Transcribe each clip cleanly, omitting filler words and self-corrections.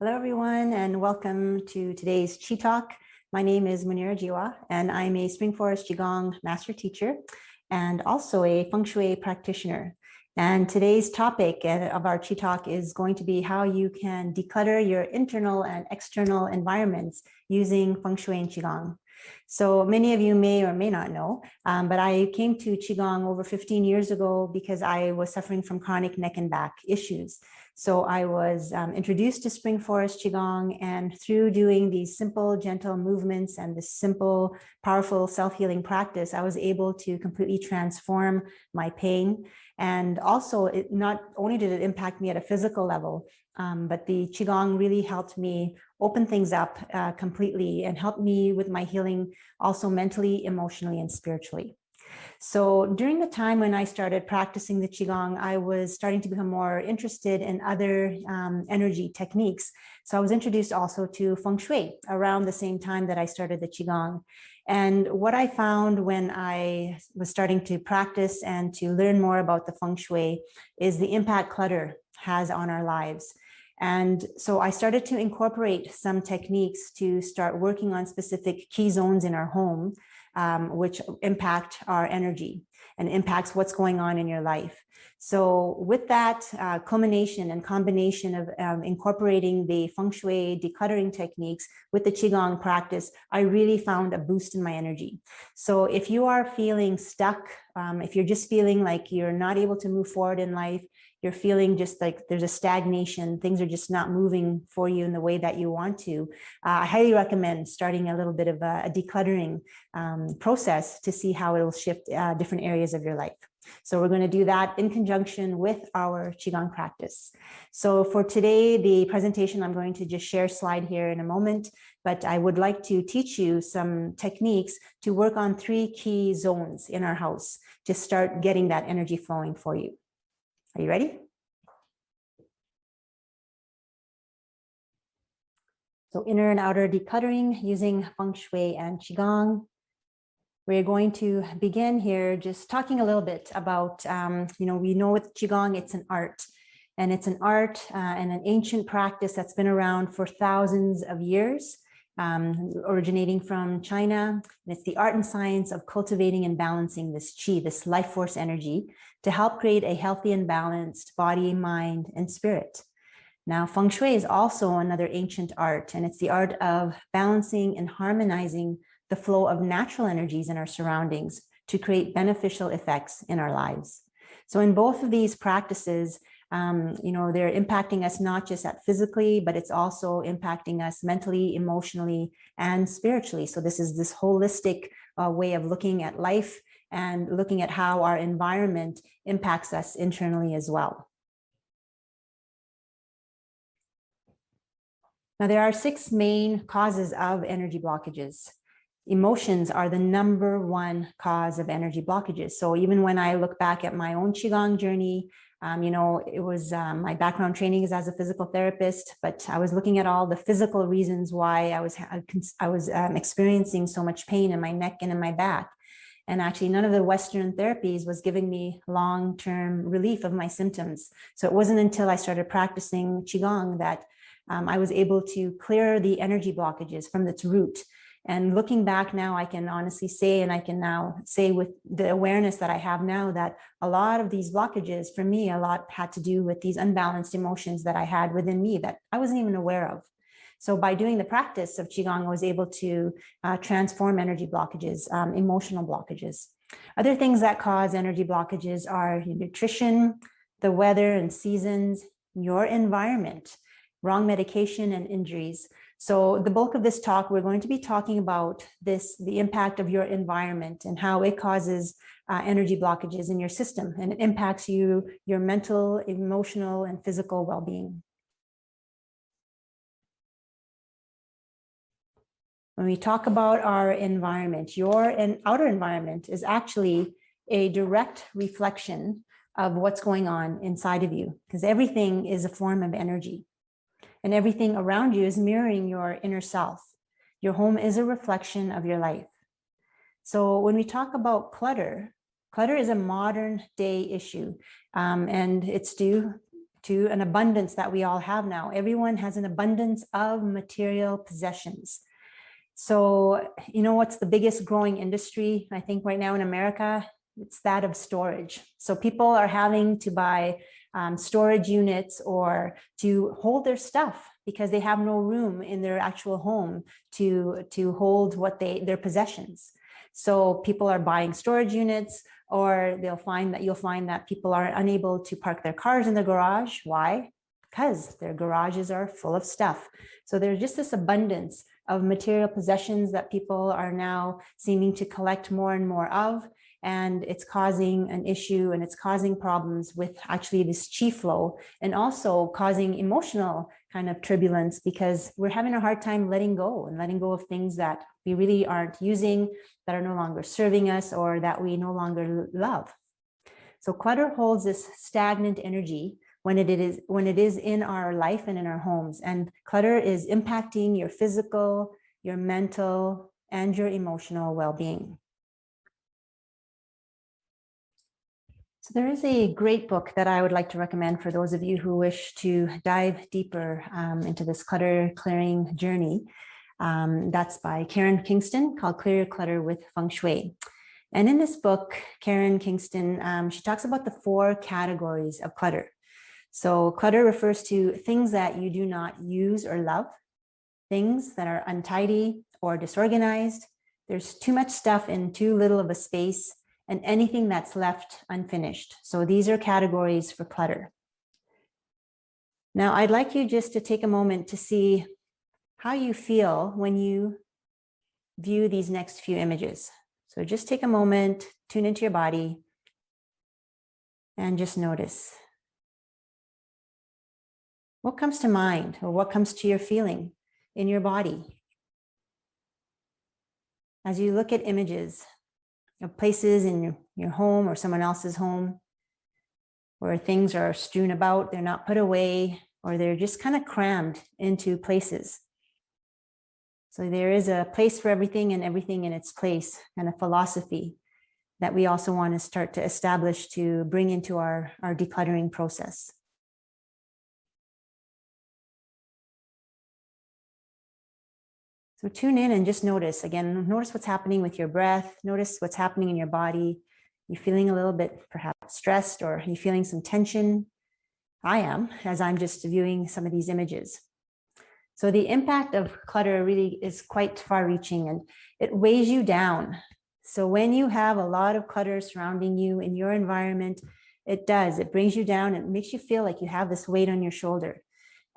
Hello, everyone, and welcome to today's Qi Talk. My name is Munira Jiwa, and I'm a Spring Forest Qigong Master teacher and also a Feng Shui practitioner. And today's topic of our Qi Talk is going to be how you can declutter your internal and external environments using Feng Shui and Qigong. So many of you may or may not know, but I came to Qigong over 15 years ago because I was suffering from chronic neck and back issues. So I was introduced to Spring Forest Qigong, and through doing these simple, gentle movements and this simple, powerful self-healing practice, I was able to completely transform my pain. And also, it not only did it impact me at a physical level, but the Qigong really helped me open things up completely and helped me with my healing also mentally, emotionally, and spiritually. So during the time when I started practicing the Qigong, I was starting to become more interested in other energy techniques. So I was introduced also to Feng Shui around the same time that I started the Qigong. And what I found when I was starting to practice and to learn more about the Feng Shui is the impact clutter has on our lives. And so I started to incorporate some techniques to start working on specific key zones in our home, which impact our energy and impacts what's going on in your life. So with that culmination and combination of incorporating the Feng Shui decluttering techniques with the Qigong practice, I really found a boost in my energy. So if you are feeling stuck, if you're just feeling like you're not able to move forward in life, you're feeling just like there's a stagnation, things are just not moving for you in the way that you want to, I highly recommend starting a little bit of a decluttering process to see how it will shift different areas of your life. So we're going to do that in conjunction with our Qigong practice. So for today, the presentation, I'm going to just share a slide here in a moment, but I would like to teach you some techniques to work on 3 key zones in our house to start getting that energy flowing for you. Are you ready? So inner and outer decluttering using Feng Shui and Qigong. We're going to begin here just talking a little bit about, we know with Qigong, it's an art. And it's an art and an ancient practice that's been around for thousands of years, originating from China. And it's the art and science of cultivating and balancing this Qi, this life force energy, to help create a healthy and balanced body, mind, and spirit. Now, Feng Shui is also another ancient art, and it's the art of balancing and harmonizing the flow of natural energies in our surroundings to create beneficial effects in our lives. So in both of these practices, they're impacting us not just physically, but it's also impacting us mentally, emotionally, and spiritually. So this is this holistic way of looking at life and looking at how our environment impacts us internally as well. Now, there are 6 main causes of energy blockages. Emotions are the #1 cause of energy blockages. So even when I look back at my own Qigong journey, it was my background training is as a physical therapist, but I was looking at all the physical reasons why I was experiencing so much pain in my neck and in my back. And actually, none of the Western therapies was giving me long-term relief of my symptoms. So it wasn't until I started practicing Qigong that I was able to clear the energy blockages from its root. And looking back now, I can honestly say, and I can now say with the awareness that I have now, that a lot of these blockages for me, a lot had to do with these unbalanced emotions that I had within me that I wasn't even aware of. So by doing the practice of Qigong, I was able to transform energy blockages, emotional blockages. Other things that cause energy blockages are nutrition, the weather and seasons, your environment, wrong medication, and injuries. So the bulk of this talk, we're going to be talking about the impact of your environment and how it causes energy blockages in your system, and it impacts your mental, emotional, and physical well-being. When we talk about our environment, your outer environment is actually a direct reflection of what's going on inside of you, because everything is a form of energy. And everything around you is mirroring your inner self. Your home is a reflection of your life. So when we talk about clutter, clutter is a modern day issue, and it's due to an abundance that we all have now. Everyone has an abundance of material possessions. So, you know, what's the biggest growing industry, I think, right now in America? It's that of storage. So people are having to buy storage units or to hold their stuff because they have no room in their actual home to hold their possessions. So people are buying storage units, or you'll find that people are unable to park their cars in the garage. Why? Because their garages are full of stuff. So there's just this abundance of material possessions that people are now seeming to collect more and more of. And it's causing an issue, and it's causing problems with actually this chi flow, and also causing emotional kind of turbulence, because we're having a hard time letting go of things that we really aren't using, that are no longer serving us, or that we no longer love. So clutter holds this stagnant energy when it is in our life and in our homes. And clutter is impacting your physical, your mental, and your emotional well-being. So there is a great book that I would like to recommend for those of you who wish to dive deeper into this clutter clearing journey. That's by Karen Kingston, called Clear Your Clutter with Feng Shui. And in this book, Karen Kingston, she talks about the 4 categories of clutter. So clutter refers to things that you do not use or love, things that are untidy or disorganized, there's too much stuff in too little of a space, and anything that's left unfinished. So these are categories for clutter. Now, I'd like you just to take a moment to see how you feel when you view these next few images. So just take a moment, tune into your body, and just notice. What comes to mind, or what comes to your feeling in your body as you look at images of places in your home or someone else's home where things are strewn about, they're not put away, or they're just kind of crammed into places. So there is a place for everything and everything in its place, kind of philosophy that we also want to start to establish to bring into our decluttering process. So tune in and just notice. Again, notice what's happening with your breath. Notice what's happening in your body. You feeling a little bit perhaps stressed, or are you feeling some tension? I am, as I'm just viewing some of these images. So the impact of clutter really is quite far-reaching, and it weighs you down. So when you have a lot of clutter surrounding you in your environment, it brings you down. It makes you feel like you have this weight on your shoulder.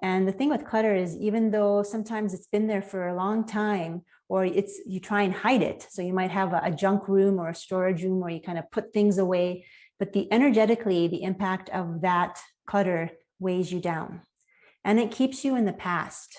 And the thing with clutter is, even though sometimes it's been there for a long time, or you try and hide it. So you might have a junk room or a storage room where you kind of put things away, but energetically, the impact of that clutter weighs you down, and it keeps you in the past.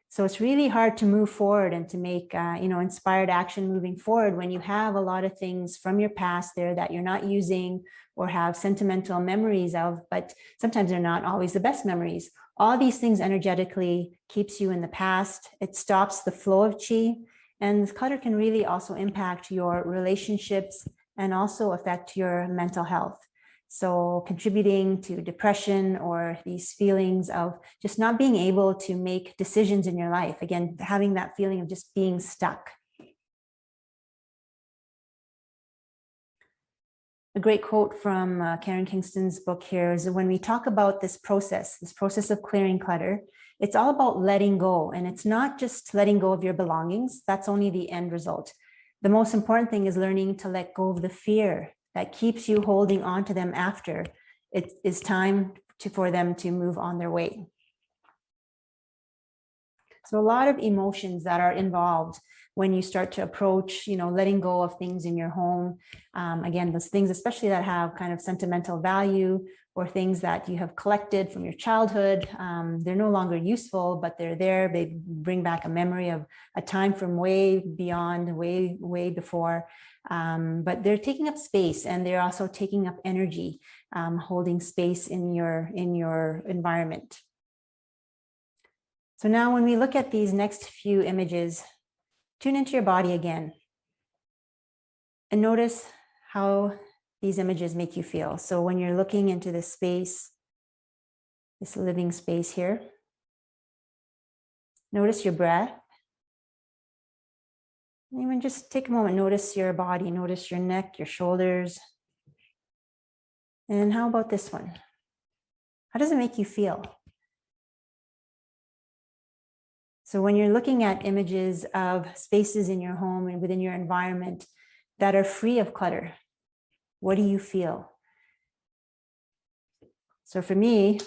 So it's really hard to move forward and to make inspired action moving forward when you have a lot of things from your past there that you're not using or have sentimental memories of, but sometimes they're not always the best memories. All these things energetically keeps you in the past. It stops the flow of chi, and clutter can really also impact your relationships and also affect your mental health. So contributing to depression or these feelings of just not being able to make decisions in your life. Again, having that feeling of just being stuck. A great quote from Karen Kingston's book here is that when we talk about this process of clearing clutter, it's all about letting go. And it's not just letting go of your belongings. That's only the end result. The most important thing is learning to let go of the fear that keeps you holding on to them after it is time for them to move on their way. So a lot of emotions that are involved when you start to approach, letting go of things in your home. Again, those things, especially that have kind of sentimental value, or things that you have collected from your childhood. They're no longer useful, but they're there. They bring back a memory of a time from way beyond, way before. But they're taking up space, and they're also taking up energy, holding space in your environment. So now when we look at these next few images, tune into your body again and notice how these images make you feel. So when you're looking into this space, this living space here. Notice your breath. Even just take a moment, notice your body, notice your neck, your shoulders. And how about this one? How does it make you feel? So when you're looking at images of spaces in your home and within your environment that are free of clutter, what do you feel? So for me,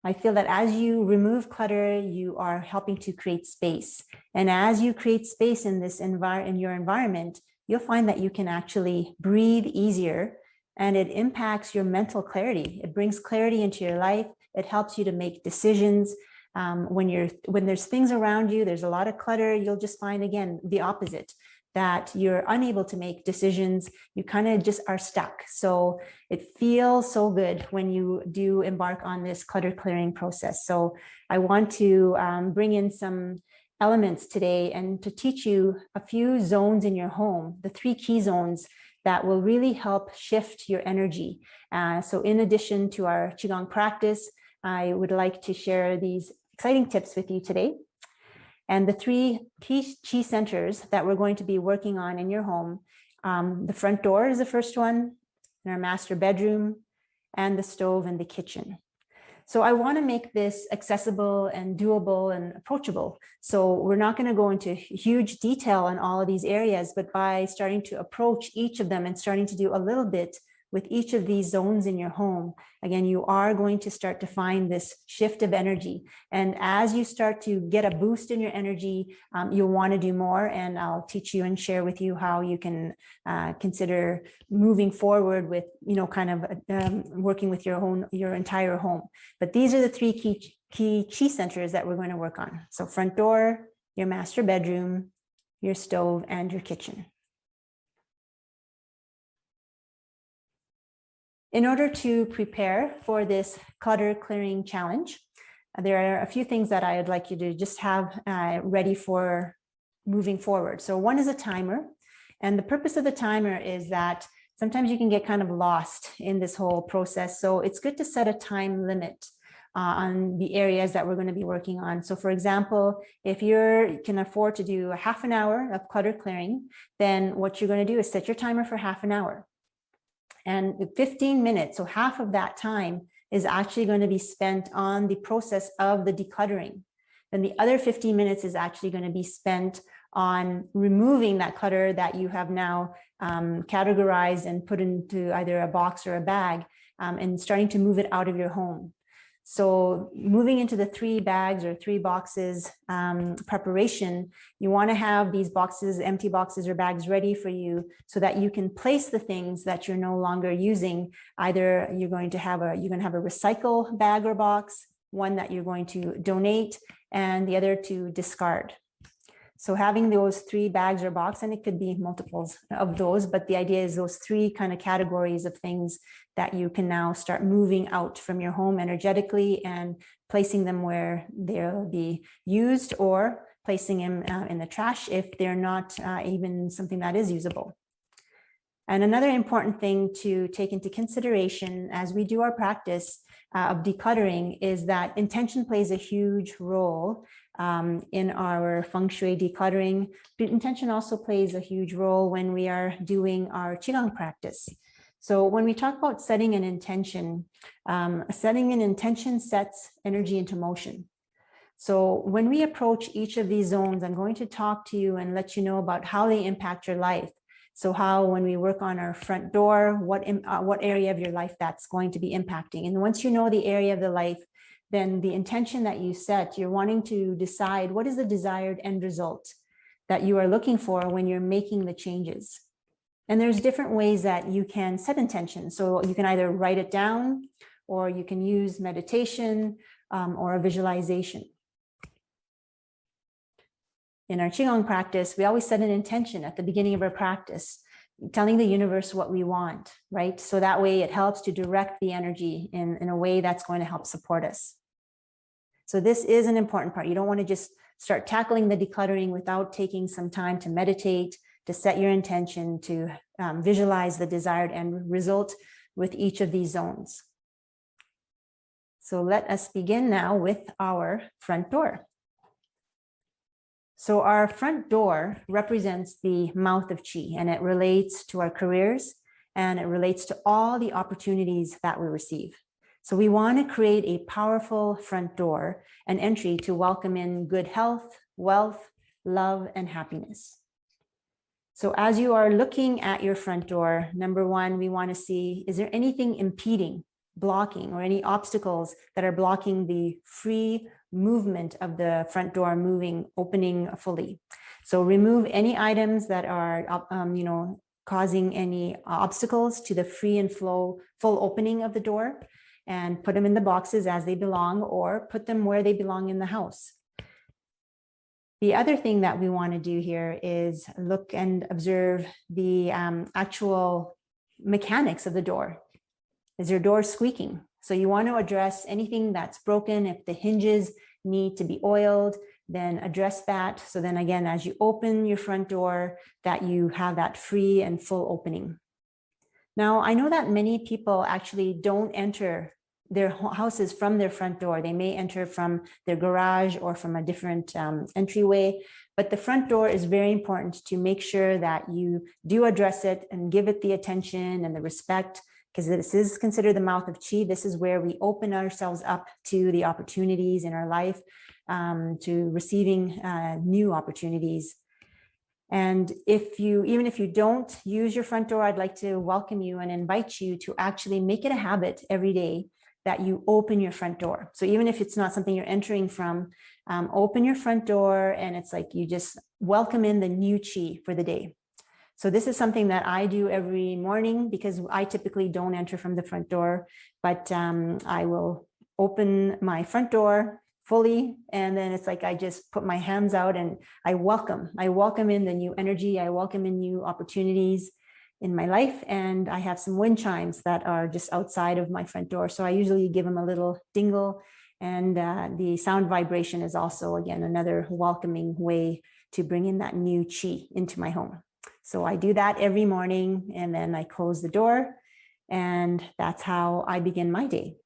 I feel that as you remove clutter, you are helping to create space. And as you create space in this in your environment, you'll find that you can actually breathe easier, and it impacts your mental clarity. It brings clarity into your life. It helps you to make decisions. When there's things around you, there's a lot of clutter, you'll just find, again, the opposite, that you're unable to make decisions. You kind of just are stuck. So it feels so good when you do embark on this clutter clearing process. So I want to bring in some elements today and to teach you a few zones in your home, the 3 key zones that will really help shift your energy. So in addition to our Qigong practice, I would like to share these exciting tips with you today. And the 3 key chi centers that we're going to be working on in your home, the front door is the first one, in our master bedroom, and the stove and the kitchen. So I want to make this accessible and doable and approachable. So we're not going to go into huge detail on all of these areas, but by starting to approach each of them and starting to do a little bit with each of these zones in your home, again, you are going to start to find this shift of energy. And as you start to get a boost in your energy, you'll want to do more. And I'll teach you and share with you how you can consider moving forward with, kind of working with your entire home. But these are the 3 key chi centers that we're going to work on. So front door, your master bedroom, your stove, and your kitchen. In order to prepare for this clutter clearing challenge, there are a few things that I would like you to just have ready for moving forward. So one is a timer. And the purpose of the timer is that sometimes you can get kind of lost in this whole process. So it's good to set a time limit on the areas that we're going to be working on. So for example, if you can afford to do a half an hour of clutter clearing, then what you're going to do is set your timer for half an hour. And 15 minutes, so half of that time, is actually going to be spent on the process of the decluttering. Then the other 15 minutes is actually going to be spent on removing that clutter that you have now categorized and put into either a box or a bag, and starting to move it out of your home. So moving into the 3 bags or 3 boxes preparation, you want to have these boxes, empty boxes or bags ready for you so that you can place the things that you're no longer using. Either you're going to have a recycle bag or box, one that you're going to donate, and the other to discard. So having those 3 bags or box, and it could be multiples of those, but the idea is those 3 kind of categories of things that you can now start moving out from your home energetically and placing them where they'll be used, or placing them in the trash if they're not even something that is usable. And another important thing to take into consideration as we do our practice of decluttering is that intention plays a huge role in our Feng Shui decluttering. But intention also plays a huge role when we are doing our Qigong practice. So when we talk about setting an intention sets energy into motion. So when we approach each of these zones, I'm going to talk to you and let you know about how they impact your life. So how, when we work on our front door, what area of your life that's going to be impacting. And once you know the area of the life, then the intention that you set, you're wanting to decide what is the desired end result that you are looking for when you're making the changes. And there's different ways that you can set intention. So you can either write it down, or you can use meditation or a visualization. In our Qigong practice, we always set an intention at the beginning of our practice, telling the universe what we want, right? So that way it helps to direct the energy in a way that's going to help support us. So this is an important part. You don't want to just start tackling the decluttering without taking some time to meditate, to set your intention, to visualize the desired end result with each of these zones. So let us begin now with our front door. So our front door represents the mouth of Qi, and it relates to our careers, and it relates to all the opportunities that we receive. So we want to create a powerful front door, an entry to welcome in good health, wealth, love, and happiness. So as you are looking at your front door, number one, we want to see, is there anything impeding, blocking, or any obstacles that are blocking the free movement of the front door opening fully? So remove any items that are, causing any obstacles to the free and full opening of the door, and put them in the boxes as they belong, or put them where they belong in the house. The other thing that we want to do here is look and observe the actual mechanics of the door. Is your door squeaking? So you want to address anything that's broken. If the hinges need to be oiled, then address that. So then again, as you open your front door, that you have that free and full opening. Now, I know that many people actually don't enter their houses from their front door. They may enter from their garage or from a different entryway, but the front door is very important to make sure that you do address it and give it the attention and the respect, because this is considered the mouth of Qi. This is where we open ourselves up to the opportunities in our life, to receiving new opportunities. And even if you don't use your front door, I'd like to welcome you and invite you to actually make it a habit every day that you open your front door. So even if it's not something you're entering from, open your front door, and it's like you just welcome in the new Qi for the day. So this is something that I do every morning, because I typically don't enter from the front door, but I will open my front door fully, and then it's like I just put my hands out and I welcome in the new energy, I welcome in new opportunities in my life. And I have some wind chimes that are just outside of my front door, so I usually give them a little dingle, and the sound vibration is also, again, another welcoming way to bring in that new Qi into my home. So I do that every morning, and then I close the door, and that's how I begin my day.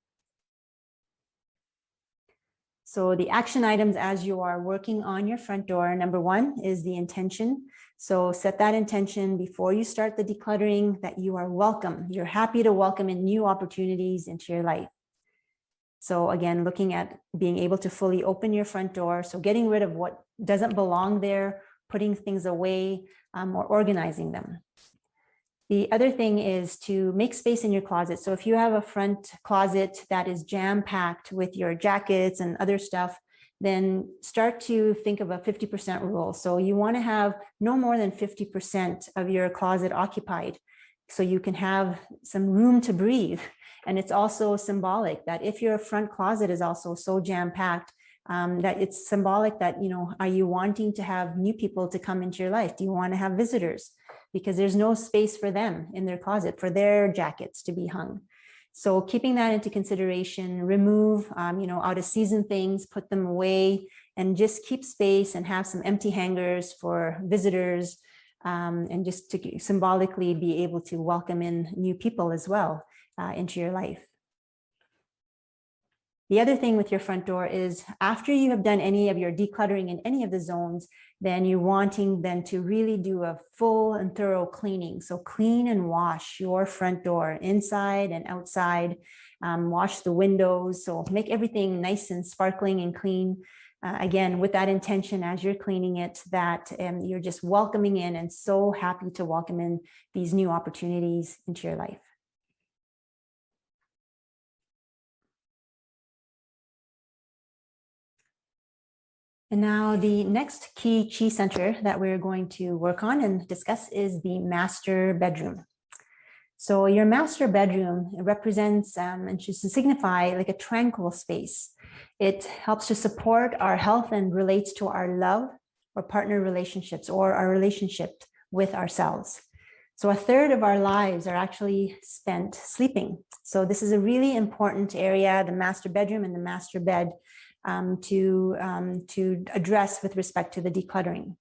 So the action items as you are working on your front door, number one is the intention. So set that intention before you start the decluttering, that you are welcome. You're happy to welcome in new opportunities into your life. So again, looking at being able to fully open your front door. So getting rid of what doesn't belong there, putting things away, or organizing them. The other thing is to make space in your closet. So if you have a front closet that is jam-packed with your jackets and other stuff, then start to think of a 50% rule. So you want to have no more than 50% of your closet occupied, so you can have some room to breathe. And it's also symbolic that if your front closet is also so jam-packed, that it's symbolic that, are you wanting to have new people to come into your life? Do you want to have visitors? Because there's no space for them in their closet for their jackets to be hung. So keeping that into consideration, remove, out of season things, put them away, and just keep space and have some empty hangers for visitors, and just to symbolically be able to welcome in new people as well into your life. The other thing with your front door is, after you have done any of your decluttering in any of the zones, then you're wanting then to really do a full and thorough cleaning. So clean and wash your front door inside and outside, wash the windows. So make everything nice and sparkling and clean. Again, with that intention as you're cleaning it, that you're just welcoming in and so happy to welcome in these new opportunities into your life. And now the next key Qi center that we're going to work on and discuss is the master bedroom. So your master bedroom represents and should signify like a tranquil space. It helps to support our health and relates to our love or partner relationships or our relationship with ourselves. So 1/3 of our lives are actually spent sleeping. So this is a really important area, the master bedroom and the master bed, to address with respect to the decluttering.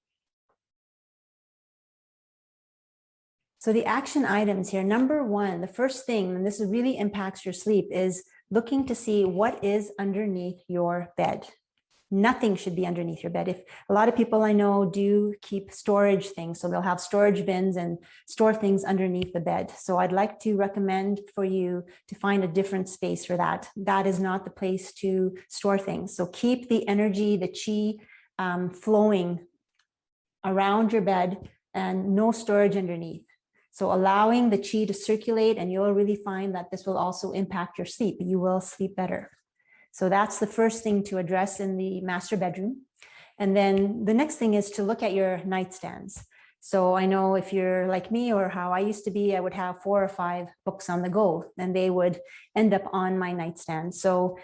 So the action items here, number one, the first thing, and this really impacts your sleep, is looking to see what is underneath your bed. Nothing should be underneath your bed. If a lot of people I know do keep storage things, so they'll have storage bins and store things underneath the bed. So I'd like to recommend for you to find a different space for that. That is not the place to store things. So keep the energy, the chi flowing around your bed and no storage underneath. So allowing the chi to circulate, and you'll really find that this will also impact your sleep. You will sleep better. So that's the first thing to address in the master bedroom. And then the next thing is to look at your nightstands. So I know if you're like me or how I used to be, I would have 4 or 5 books on the go, and they would end up on my nightstand. So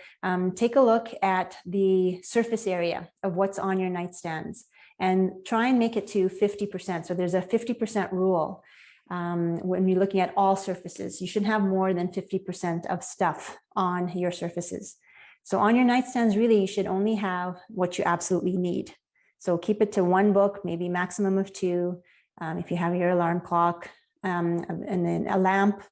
take a look at the surface area of what's on your nightstands and try and make it to 50%. So there's a 50% rule. When you're looking at all surfaces, you should have more than 50% of stuff on your surfaces. So on your nightstands, really, you should only have what you absolutely need. So keep it to 1 book, maybe maximum of 2. If you have your alarm clock and then a lamp,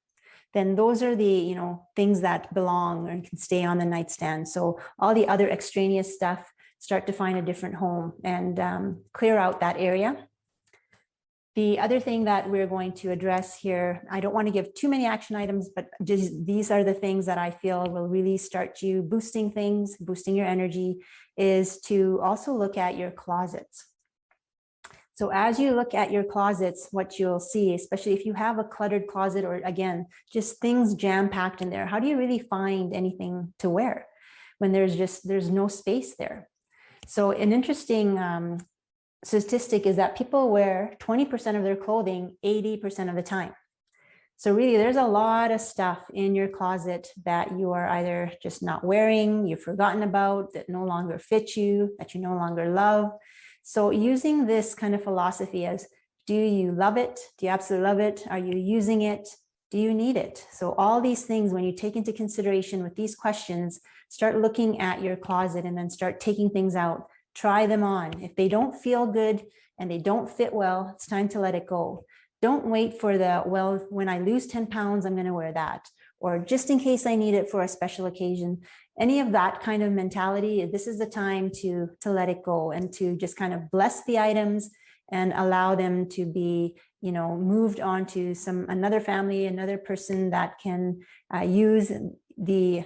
then those are the things that belong and can stay on the nightstand. So all the other extraneous stuff, start to find a different home and clear out that area. The other thing that we're going to address here, I don't want to give too many action items, but just these are the things that I feel will really start you boosting things, boosting your energy, is to also look at your closets. So as you look at your closets, what you'll see, especially if you have a cluttered closet or again, just things jam-packed in there, how do you really find anything to wear when there's no space there? So an interesting statistic is that people wear 20% of their clothing 80% of the time. So really, there's a lot of stuff in your closet that you are either just not wearing, you've forgotten about, that no longer fit you, that you no longer love. So using this kind of philosophy as, do you love it? Do you absolutely love it? Are you using it? Do you need it? So all these things, when you take into consideration with these questions, start looking at your closet and then start taking things out. Try them on. If they don't feel good and they don't fit well, it's time to let it go. Don't wait for the, well, when I lose 10 pounds, I'm going to wear that. Or just in case I need it for a special occasion. Any of that kind of mentality, this is the time to let it go and to just kind of bless the items and allow them to be, moved on to another family, another person that can use the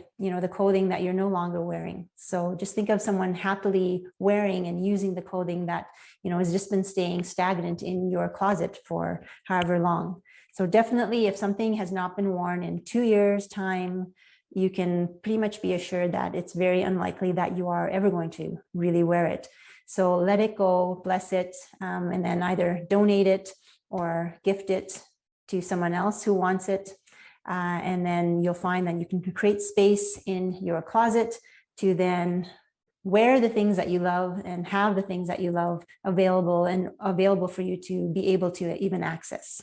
clothing that you're no longer wearing. So just think of someone happily wearing and using the clothing that, has just been staying stagnant in your closet for however long. So definitely, if something has not been worn in 2 years' time, you can pretty much be assured that it's very unlikely that you are ever going to really wear it. So let it go, bless it, and then either donate it or gift it to someone else who wants it. And then you'll find that you can create space in your closet to then wear the things that you love and have the things that you love available for you to be able to even access.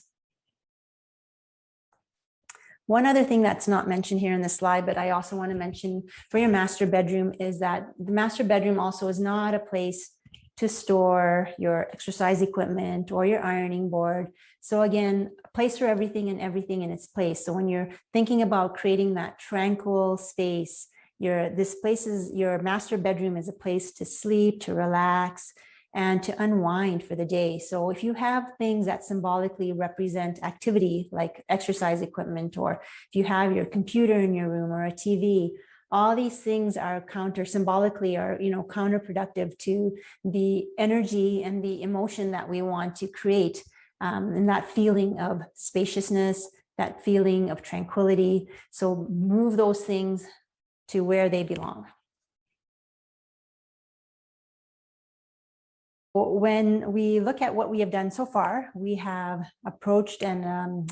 One other thing that's not mentioned here in the slide, but I also want to mention for your master bedroom, is that the master bedroom also is not a place to store your exercise equipment or your ironing board. So again, a place for everything and everything in its place. So when you're thinking about creating that tranquil space, your master bedroom is a place to sleep, to relax, and to unwind for the day. So if you have things that symbolically represent activity, like exercise equipment, or if you have your computer in your room or a TV, all these things are symbolically counterproductive to the energy and the emotion that we want to create, and that feeling of spaciousness, that feeling of tranquility. So move those things to where they belong. When we look at what we have done so far, we have approached and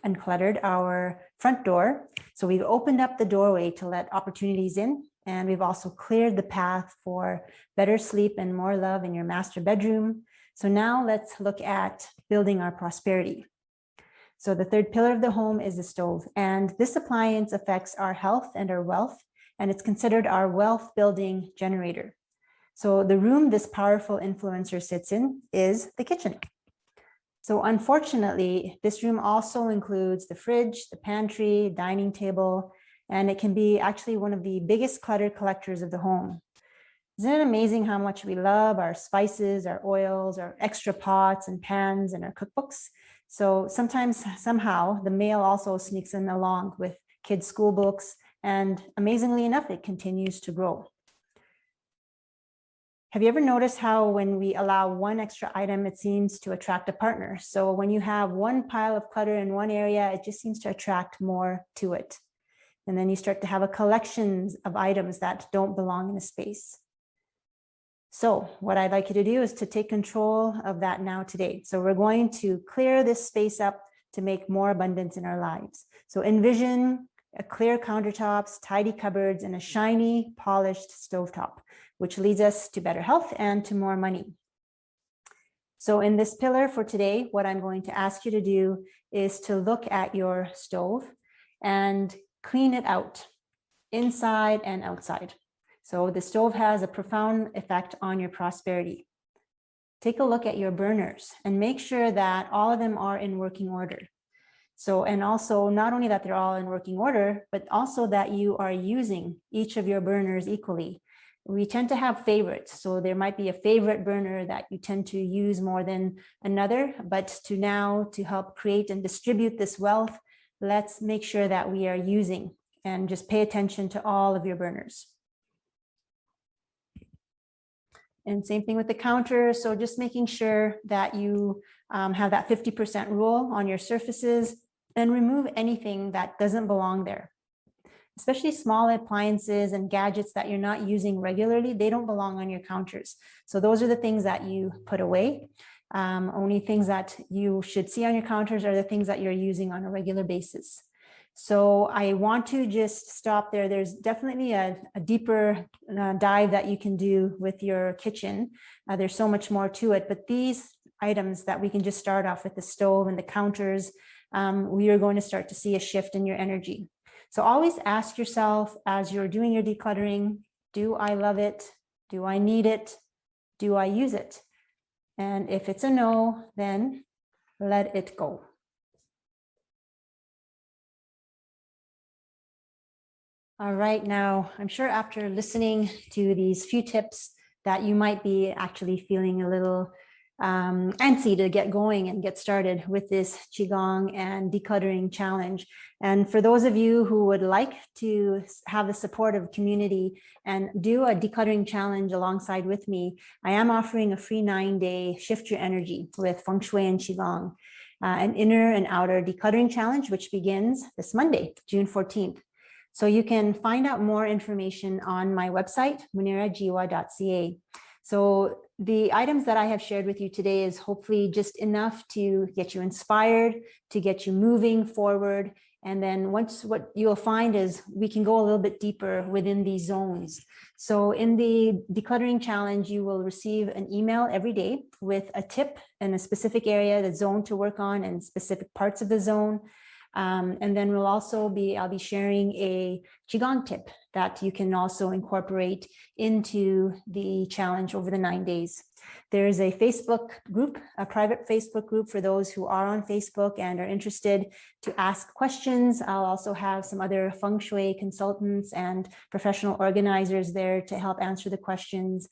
uncluttered our front door. So we've opened up the doorway to let opportunities in, and we've also cleared the path for better sleep and more love in your master bedroom. So now let's look at building our prosperity. So the third pillar of the home is the stove, and this appliance affects our health and our wealth, and it's considered our wealth building generator. So the room this powerful influencer sits in is the kitchen. So unfortunately, this room also includes the fridge, the pantry, dining table, and it can be actually one of the biggest clutter collectors of the home. Isn't it amazing how much we love our spices, our oils, our extra pots and pans, and our cookbooks? So sometimes, somehow, the mail also sneaks in along with kids' school books, and amazingly enough, it continues to grow. Have you ever noticed how when we allow one extra item, it seems to attract a partner? So when you have one pile of clutter in one area, it just seems to attract more to it. And then you start to have a collection of items that don't belong in a space. So what I'd like you to do is to take control of that now today. So we're going to clear this space up to make more abundance in our lives. So envision a clear countertops, tidy cupboards, and a shiny, polished stovetop, which leads us to better health and to more money. So in this pillar for today, what I'm going to ask you to do is to look at your stove and clean it out, inside and outside. So the stove has a profound effect on your prosperity. Take a look at your burners and make sure that all of them are in working order. So, and also not only that they're all in working order, but also that you are using each of your burners equally. We tend to have favorites. So there might be a favorite burner that you tend to use more than another, but to help create and distribute this wealth, let's make sure that we are using, and just pay attention to all of your burners. And same thing with the counter. So just making sure that you have that 50% rule on your surfaces and remove anything that doesn't belong there. Especially small appliances and gadgets that you're not using regularly, they don't belong on your counters. So those are the things that you put away. Only things that you should see on your counters are the things that you're using on a regular basis. So I want to just stop there. There's definitely a deeper dive that you can do with your kitchen. There's so much more to it, but these items that we can just start off with, the stove and the counters, we are going to start to see a shift in your energy. So always ask yourself as you're doing your decluttering, do I love it? Do I need it? Do I use it? And if it's a no, then let it go. All right, now I'm sure after listening to these few tips that you might be actually feeling a little antsy to get going and get started with this Qigong and decluttering challenge. And for those of you who would like to have the support of community and do a decluttering challenge alongside with me, I am offering a free 9-day Shift Your Energy with Feng Shui and Qigong, an inner and outer decluttering challenge, which begins this Monday, June 14th. So you can find out more information on my website, munirajiwa.ca. So the items that I have shared with you today is hopefully just enough to get you inspired, to get you moving forward. And then once, what you'll find is we can go a little bit deeper within these zones. So in the decluttering challenge, you will receive an email every day with a tip in a specific area, the zone to work on, and specific parts of the zone. And then I'll be sharing a Qigong tip that you can also incorporate into the challenge over the 9 days. There's a Facebook group, a private Facebook group for those who are on Facebook and are interested to ask questions. I'll also have some other Feng Shui consultants and professional organizers there to help answer the questions.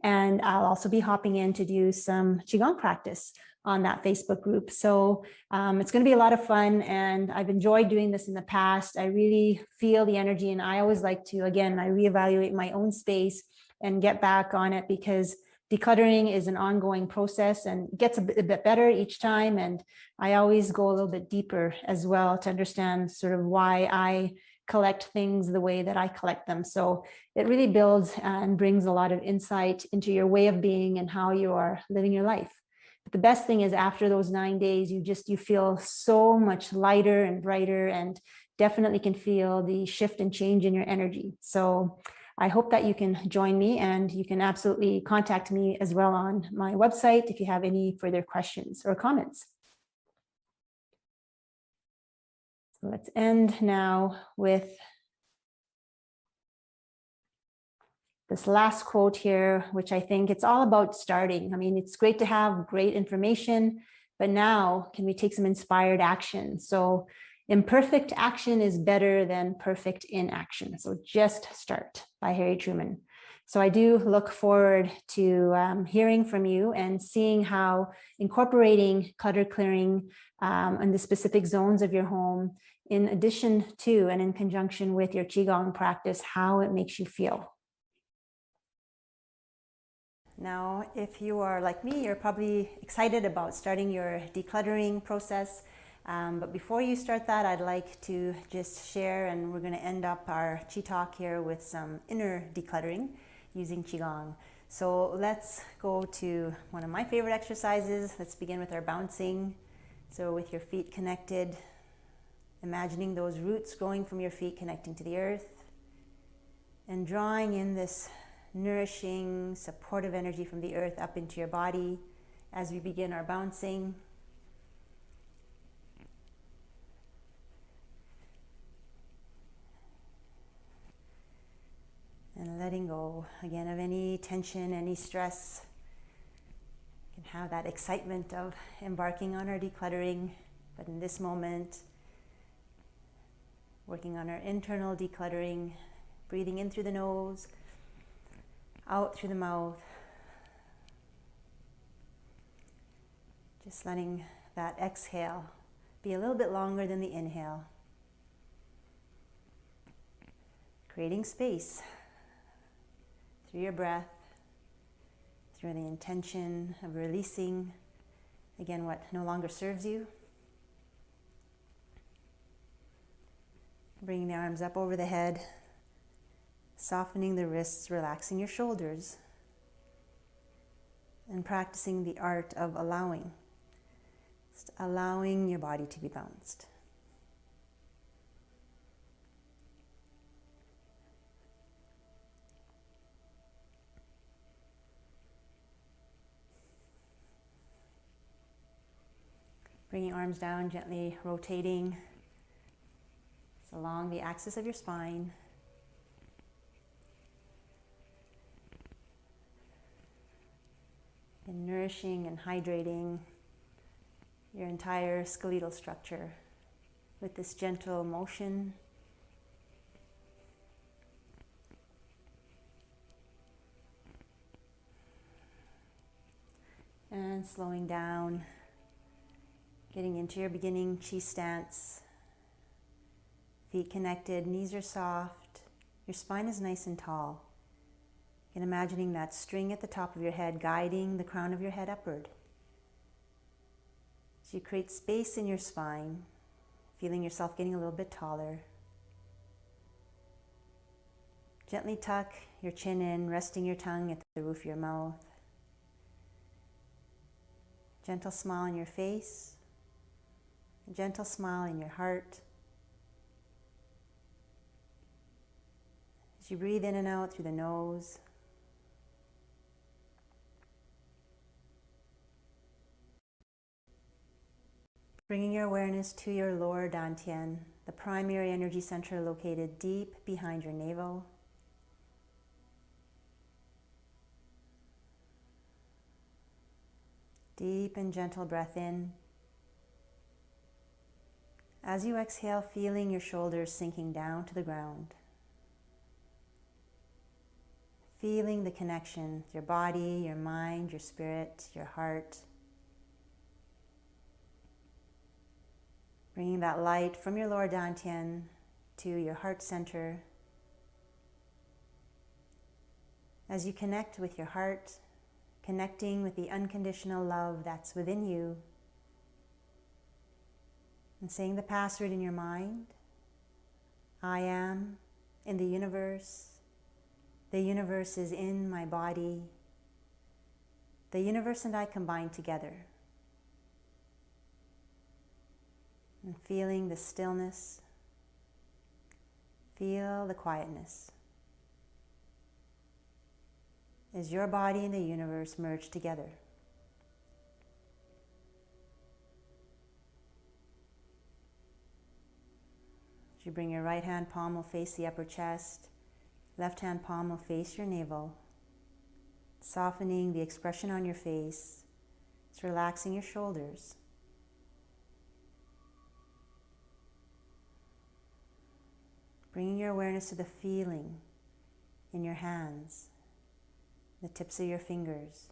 And I'll also be hopping in to do some Qigong practice on that Facebook group. So it's going to be a lot of fun, and I've enjoyed doing this in the past. I really feel the energy, and I always like to, again, I reevaluate my own space and get back on it, because decluttering is an ongoing process and gets a bit better each time. And I always go a little bit deeper as well to understand sort of why I collect things the way that I collect them. So it really builds and brings a lot of insight into your way of being and how you are living your life. But the best thing is after those 9 days, you feel so much lighter and brighter, and definitely can feel the shift and change in your energy. So I hope that you can join me, and you can absolutely contact me as well on my website if you have any further questions or comments. So let's end now with this last quote here, which I think it's all about starting. I mean, it's great to have great information, but now can we take some inspired action? So Imperfect action is better than perfect inaction. So just start, by Harry Truman. So I do look forward to hearing from you and seeing how incorporating clutter clearing in the specific zones of your home, in addition to and in conjunction with your Qigong practice, how it makes you feel. Now, if you are like me, you're probably excited about starting your decluttering process. But before you start that, I'd like to just share, and we're going to end up our Qi Talk here with some inner decluttering using Qigong. So let's go to one of my favorite exercises. Let's begin with our bouncing. So with your feet connected, imagining those roots growing from your feet connecting to the earth, and drawing in this nourishing, supportive energy from the earth up into your body as we begin our bouncing. And letting go, again, of any tension, any stress. You can have that excitement of embarking on our decluttering, but in this moment, working on our internal decluttering, breathing in through the nose, out through the mouth. Just letting that exhale be a little bit longer than the inhale. Creating space through your breath, through the intention of releasing, again, what no longer serves you. Bringing the arms up over the head, softening the wrists, relaxing your shoulders, and practicing the art of allowing. Just allowing your body to be bounced. Bringing arms down, gently rotating along the axis of your spine. And nourishing and hydrating your entire skeletal structure with this gentle motion. And slowing down, getting into your beginning Qi stance. Feet connected, knees are soft, your spine is nice and tall. And imagining that string at the top of your head guiding the crown of your head upward. So you create space in your spine, feeling yourself getting a little bit taller. Gently tuck your chin in, resting your tongue at the roof of your mouth. Gentle smile on your face, a gentle smile in your heart. As you breathe in and out through the nose, bringing your awareness to your lower dantian, the primary energy center located deep behind your navel. Deep and gentle breath in. As you exhale, feeling your shoulders sinking down to the ground. Feeling the connection with your body, your mind, your spirit, your heart. Bringing that light from your lower dantian to your heart center. As you connect with your heart, connecting with the unconditional love that's within you, and saying the password in your mind, I am in the universe is in my body, the universe and I combine together. And feeling the stillness, feel the quietness. As your body and the universe merge together. As you bring your right hand palm will face the upper chest, left hand palm will face your navel, softening the expression on your face. It's relaxing your shoulders. Bringing your awareness to the feeling in your hands, the tips of your fingers,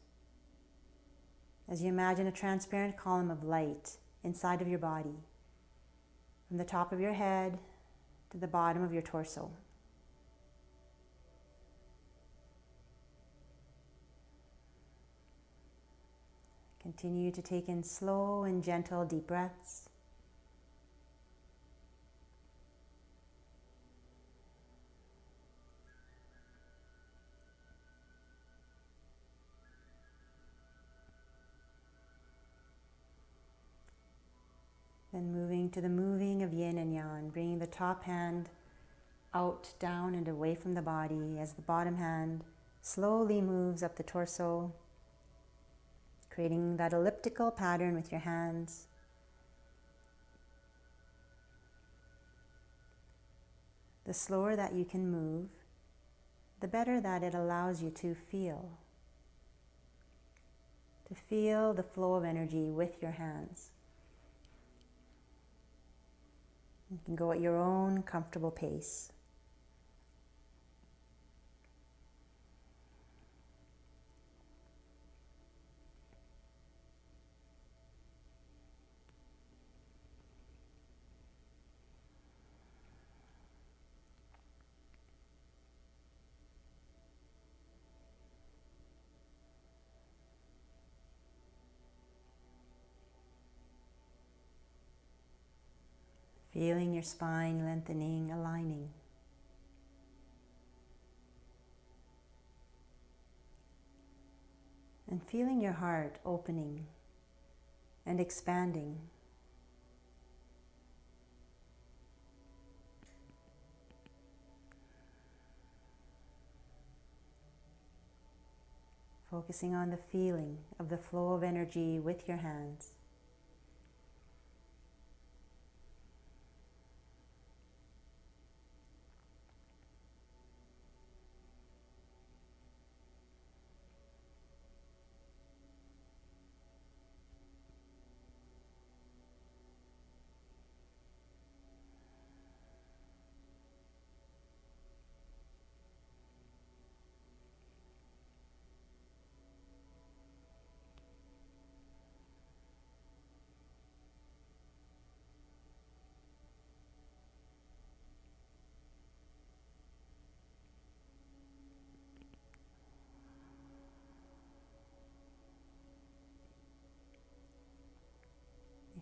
as you imagine a transparent column of light inside of your body, from the top of your head to the bottom of your torso. Continue to take in slow and gentle deep breaths. Then moving to the moving of yin and yang, bringing the top hand out, down, and away from the body as the bottom hand slowly moves up the torso, creating that elliptical pattern with your hands. The slower that you can move, the better that it allows you to feel the flow of energy with your hands. You can go at your own comfortable pace. Feeling your spine lengthening, aligning. And feeling your heart opening and expanding. Focusing on the feeling of the flow of energy with your hands.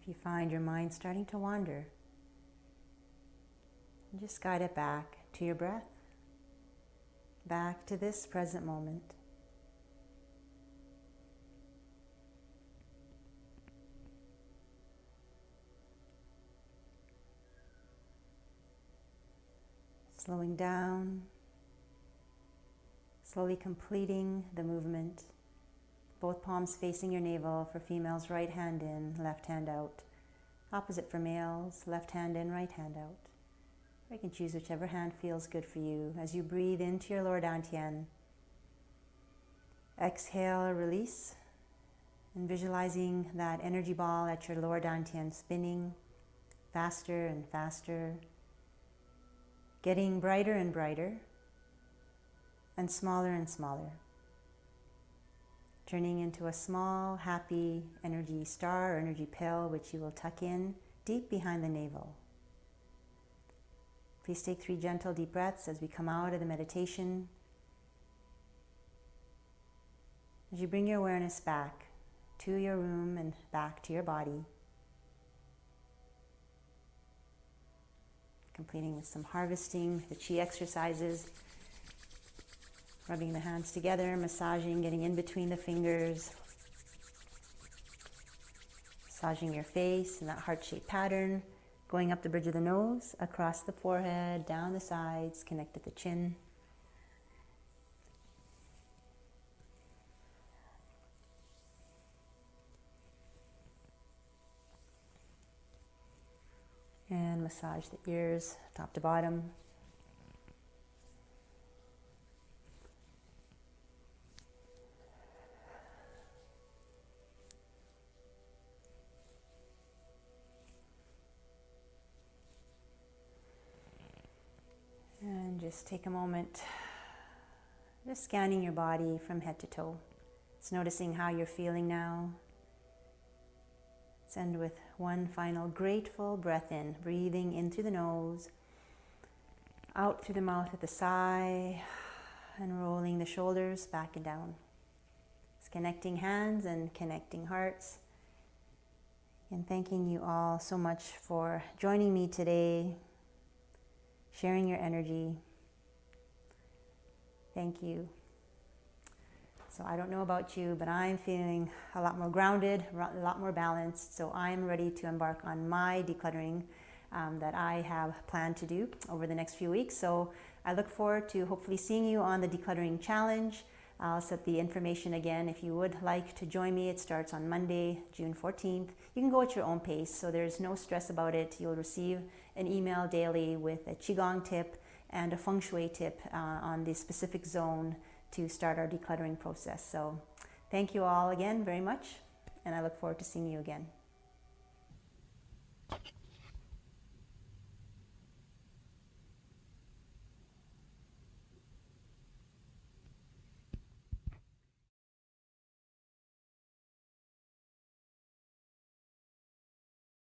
If you find your mind starting to wander, just guide it back to your breath, back to this present moment. Slowing down, slowly completing the movement. Both palms facing your navel for females, right hand in, left hand out. Opposite for males, left hand in, right hand out. Or you can choose whichever hand feels good for you. As you breathe into your lower dantian, exhale, release, and visualizing that energy ball at your lower dantian spinning faster and faster, getting brighter and brighter, and smaller, turning into a small, happy energy star or energy pill, which you will tuck in deep behind the navel. Please take 3 gentle deep breaths as we come out of the meditation. As you bring your awareness back to your room and back to your body, completing with some harvesting, the chi exercises, rubbing the hands together, massaging, getting in between the fingers, massaging your face in that heart-shaped pattern, going up the bridge of the nose, across the forehead, down the sides, connect at the chin. And massage the ears, top to bottom. Just take a moment, just scanning your body from head to toe. Just noticing how you're feeling now. Let's end with one final grateful breath in, breathing in through the nose, out through the mouth with a sigh, and rolling the shoulders back and down. Just connecting hands and connecting hearts. And thanking you all so much for joining me today, sharing your energy. Thank you. So I don't know about you, but I'm feeling a lot more grounded, a lot more balanced. So I'm ready to embark on my decluttering that I have planned to do over the next few weeks. So I look forward to hopefully seeing you on the decluttering challenge. I'll set the information again if you would like to join me. It starts on Monday, June 14th. You can go at your own pace, so there's no stress about it. You'll receive an email daily with a Qigong tip and a Feng Shui tip on the specific zone to start our decluttering process. So thank you all again very much, and I look forward to seeing you again.